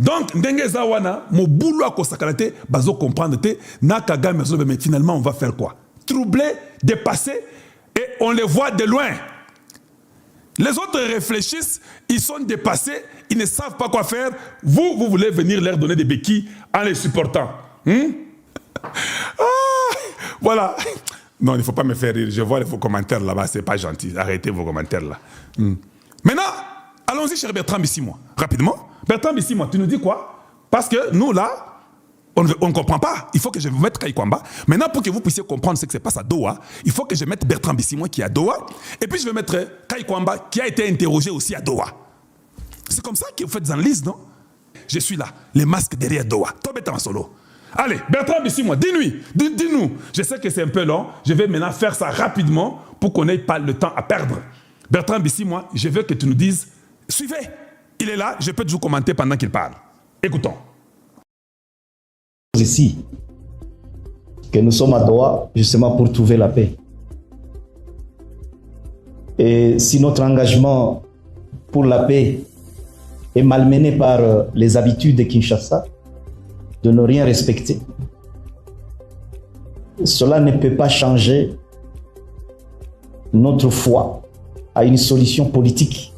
Donc, ndenge zawana, mon boulot à Kosakalate, bazo comprendre te, na Kagame, mais finalement, on va faire quoi? Troubler, dépasser, et on les voit de loin. Les autres réfléchissent, ils sont dépassés, ils ne savent pas quoi faire. Vous voulez venir leur donner des béquilles en les supportant. Voilà. Non, il ne faut pas me faire rire. Je vois vos commentaires là-bas, c'est pas gentil. Arrêtez vos commentaires là. Maintenant, allons-y, cher Bertrand Bisimwa. Rapidement. Bertrand Bisimwa, tu nous dis quoi? Parce que nous, là, on ne comprend pas. Il faut que je vous mette Kaikwamba. Maintenant, pour que vous puissiez comprendre ce qui se passe à Doha, il faut que je mette Bertrand Bisimwa qui est à Doha. Et puis, je vais mettre Kaikwamba qui a été interrogé aussi à Doha. C'est comme ça que vous faites des analyses, non? Je suis là, les masques derrière Doha. Toi, en solo. Allez, Bertrand Bisimwa, dis-nous. Je sais que c'est un peu long. Je vais maintenant faire ça rapidement pour qu'on n'ait pas le temps à perdre. Bertrand Bisimwa, je veux que tu nous dises, suivez. Il est là, je peux toujours commenter pendant qu'il parle. Écoutons. Ici, que nous sommes à Doha justement pour trouver la paix. Et si notre engagement pour la paix est malmené par les habitudes de Kinshasa, de ne rien respecter, cela ne peut pas changer notre foi à une solution politique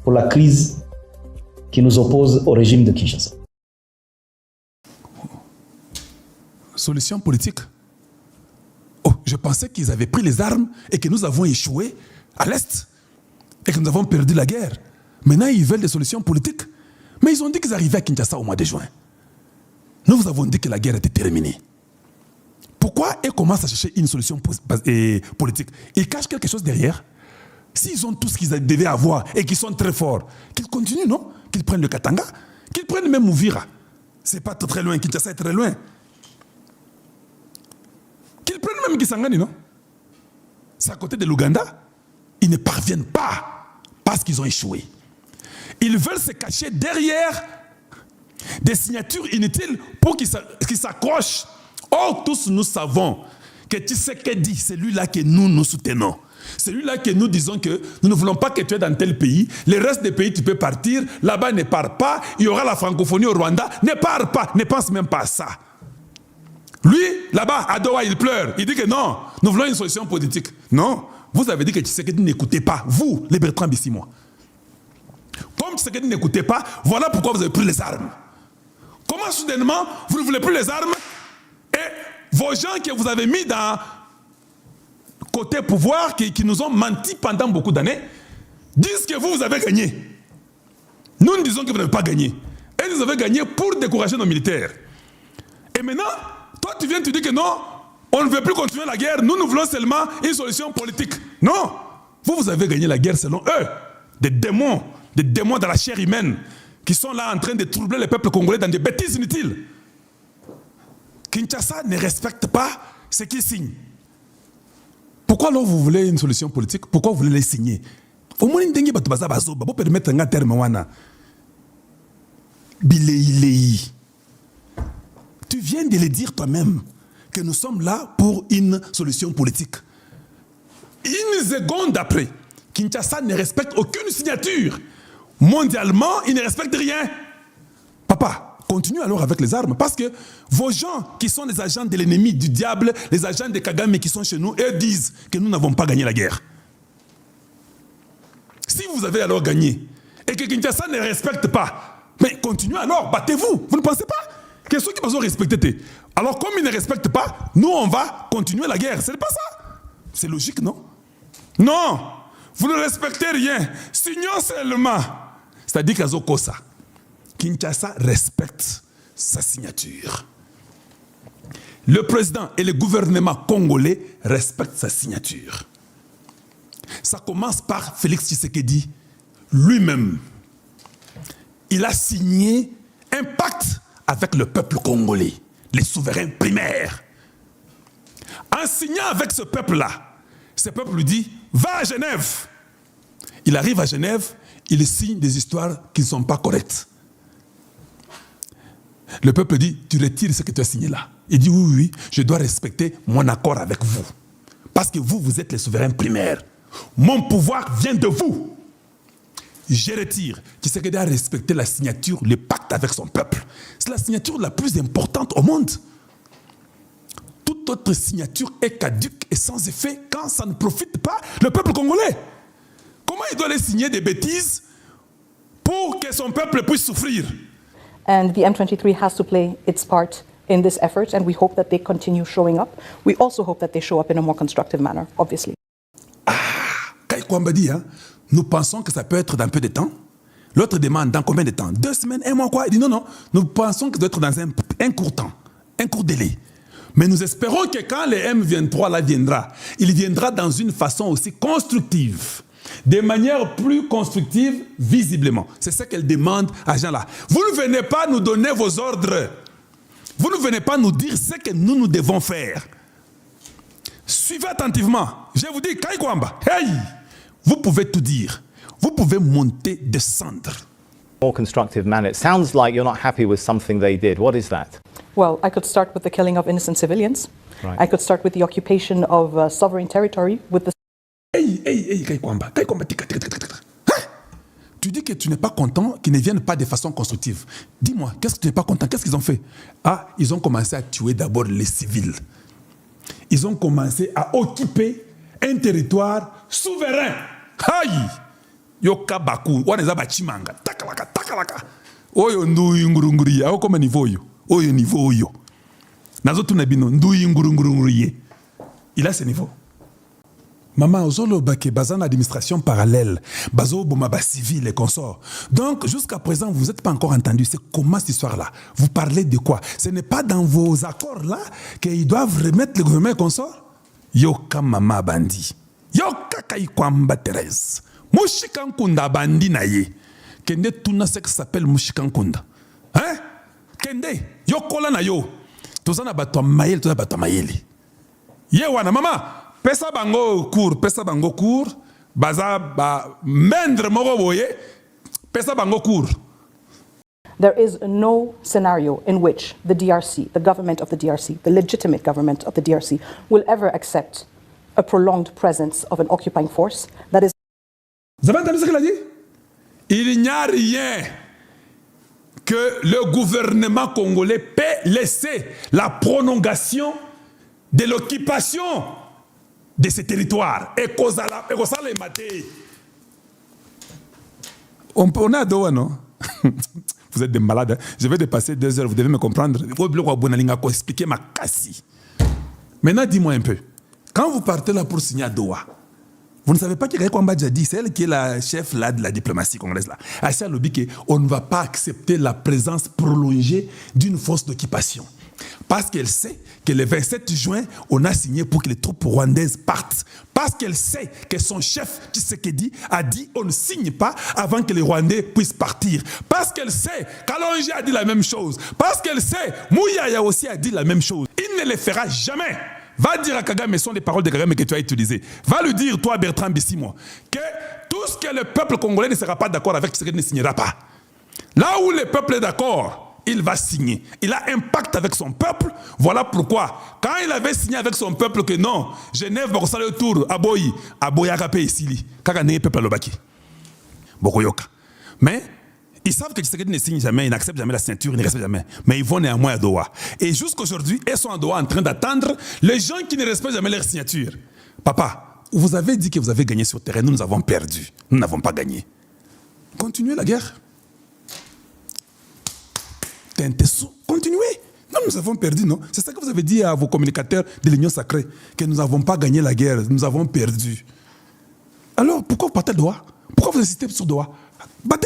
pour la crise qui nous oppose au régime de Kinshasa. Solution politique? Oh, je pensais qu'ils avaient pris les armes et que nous avons échoué à l'Est et que nous avons perdu la guerre. Maintenant, ils veulent des solutions politiques. Mais ils ont dit qu'ils arrivaient à Kinshasa au mois de juin. Nous vous avons dit que la guerre était terminée. Pourquoi ils commencent à chercher une solution politique? Ils cachent quelque chose derrière. S'ils ont tout ce qu'ils devaient avoir et qu'ils sont très forts, qu'ils continuent, non? Qu'ils prennent le Katanga, qu'ils prennent même Mouvira. C'est pas très loin, Kinshasa est très loin. Qu'ils prennent même Kisangani, non? C'est à côté de l'Ouganda. Ils ne parviennent pas parce qu'ils ont échoué. Ils veulent se cacher derrière des signatures inutiles pour qu'ils s'accrochent. Or, tous nous savons que Tshisekedi, c'est lui-là que nous soutenons. C'est lui-là que nous disons que nous ne voulons pas que tu es dans tel pays. Le reste des pays, tu peux partir. Là-bas, ne pars pas. Il y aura la francophonie au Rwanda. Ne pars pas. Ne pense même pas à ça. Lui, là-bas, à Doha, il pleure. Il dit que non, nous voulons une solution politique. Non, vous avez dit que Tshisekedi n'écoutez pas. Vous, les Bertrand Bisimwa. Comme Tshisekedi n'écoutez pas, voilà pourquoi vous avez pris les armes. Comment soudainement, vous ne voulez plus les armes et vos gens que vous avez mis dans côté pouvoir, qui nous ont menti pendant beaucoup d'années, disent que vous avez gagné. Nous disons que vous n'avez pas gagné. Et vous avez gagné pour décourager nos militaires. Et maintenant, toi tu viens te dire que non, on ne veut plus continuer la guerre, nous voulons seulement une solution politique. Non, vous avez gagné la guerre selon eux. Des démons dans la chair humaine, qui sont là en train de troubler le peuple congolais dans des bêtises inutiles. Kinshasa ne respecte pas ce qu'ils signent. Pourquoi alors vous voulez une solution politique? Pourquoi vous voulez les signer? Au moins, vous permettre un terme. Bilei. Tu viens de le dire toi-même, que nous sommes là pour une solution politique. Une seconde après, Kinshasa ne respecte aucune signature. Mondialement, il ne respecte rien. Papa, continue alors avec les armes, parce que vos gens qui sont les agents de l'ennemi, du diable, les agents de Kagame qui sont chez nous, eux disent que nous n'avons pas gagné la guerre. Si vous avez alors gagné, et que Kinshasa ne respecte pas, mais continuez alors, battez-vous. Vous ne pensez pas que ceux qui vont respecter, alors comme ils ne respectent pas, nous on va continuer la guerre. C'est pas ça? C'est logique, non? Non, vous ne respectez rien. Signons seulement. C'est-à-dire qu'à Zokosa, Kinshasa respecte sa signature. Le président et le gouvernement congolais respectent sa signature. Ça commence par Félix Tshisekedi lui-même. Il a signé un pacte avec le peuple congolais, les souverains primaires. En signant avec ce peuple-là, ce peuple lui dit, va à Genève. Il arrive à Genève, il signe des histoires qui ne sont pas correctes. Le peuple dit, tu retires ce que tu as signé là. Il dit, oui, je dois respecter mon accord avec vous. Parce que vous êtes les souverains primaires. Mon pouvoir vient de vous. je retire. Tshisekedi a respecté la signature, le pacte avec son peuple. C'est la signature la plus importante au monde. Toute autre signature est caduque et sans effet quand ça ne profite pas le peuple congolais. Comment il doit aller signer des bêtises pour que son peuple puisse souffrir? And the M23 has to play its part in this effort, and we hope that they continue showing up. We also hope that they show up in a more constructive manner, obviously. Kai Kwamba dit, hein, nous pensons que ça peut être dans peu de temps. L'autre demande dans combien de temps? 2 semaines, 1 mois, quoi? Il dit non, non, nous pensons que ça doit être dans un court temps, un court délai. Mais nous espérons que quand le M23 là viendra, il viendra dans une façon aussi constructive. De manière plus constructive, visiblement. C'est ce qu'elle demande à Jean-là. Vous ne venez pas nous donner vos ordres. Vous ne venez pas nous dire ce que nous devons faire. Suivez attentivement. Je vous dis, Kai Kwamba, hey, vous pouvez tout dire. Vous pouvez monter, descendre. More constructive manner. It sounds like you're not happy with something they did. What is that? Well, I could start with the killing of innocent civilians. Right. I could start with the occupation of sovereign territory, with the... Hey, Kai Kwamba, tika. Hein? Tu dis que tu n'es pas content qu'ils ne viennent pas de façon constructive. Dis-moi, qu'est-ce que tu n'es pas content? Qu'est-ce qu'ils ont fait? Ah, ils ont commencé à tuer d'abord les civils. Ils ont commencé à occuper un territoire souverain. Aïe! Yoka baku, waneza bachimanga. Takalaka. Oyo ndu ngurunguri, ao comme niveau yo. Oyo niveau yo. Nazo tunabino ndu ngurunguri. Il a ce niveau. Maman, ozolo bake bazan administration parallèle, bazo bomaba civil et consorts. Donc, jusqu'à présent, vous n'êtes pas encore entendu. C'est comment cette histoire-là? Vous parlez de quoi? Ce n'est pas dans vos accords-là qu'ils doivent remettre le gouvernement et consorts? Yoka mama bandi. Yoka Kai Kwamba Thérèse. Mushikankunda bandi na ye. Kende tuna ce qui s'appelle Mushikankunda. Hein? Kende, yokola na yo. Tozana bato mayeli, tozana bato mayeli. Ye wana mama. Pesa bango cour, baza ba mendre moko boye, pesa bango cour. There is no scenario in which the DRC, the government of the DRC, the legitimate government of the DRC, will ever accept a prolonged presence of an occupying force that is... Vous avez entendu ce qu'il a dit? Il n'y a rien que le gouvernement congolais peut laisser la prolongation de l'occupation de ces territoires. On est à Doha, non? Vous êtes des malades. Hein? Je vais dépasser 2 heures, vous devez me comprendre. Expliquer ma cassie. Maintenant, dis-moi un peu. Quand vous partez là pour signer à Doha, vous ne savez pas que Kai Kwamba dit, c'est elle qui est la chef là, de la diplomatie congolaise. Là. Aïcha Lobi, on ne va pas accepter la présence prolongée d'une force d'occupation. Parce qu'elle sait que le 27 juin, on a signé pour que les troupes rwandaises partent. Parce qu'elle sait que son chef Tshisekedi a dit on ne signe pas avant que les Rwandais puissent partir. Parce qu'elle sait qu'Alonji a dit la même chose. Parce qu'elle sait Mouyaya aussi a dit la même chose. Il ne le fera jamais. Va dire à Kagame, ce sont les paroles de Kagame que tu as utilisées. Va lui dire, toi Bertrand Bissimo, que tout ce que le peuple congolais ne sera pas d'accord avec, Tshisekedi ne signera pas. Là où le peuple est d'accord, il va signer. Il a un pacte avec son peuple. Voilà pourquoi, quand il avait signé avec son peuple que non, Genève va ressortir autour, Aboyi Akape Isili, Kagane peuple Lobaki. Bokoyoka. Mais ils savent que Tshisekedi ne signe jamais, ils n'acceptent jamais la signature, ils ne respectent jamais. Mais ils vont néanmoins à Doha. Et jusqu'aujourd'hui, ils sont à Doha en train d'attendre les gens qui ne respectent jamais leur signature. Papa, vous avez dit que vous avez gagné sur le terrain, nous avons perdu. Nous n'avons pas gagné. Continuez la guerre. Continuez. Non, nous avons perdu, non? C'est ça que vous avez dit à vos communicateurs de l'Union sacrée, que nous n'avons pas gagné la guerre, nous avons perdu. Alors, pourquoi vous partez de Doha? Pourquoi vous insistez sur Doha? Battez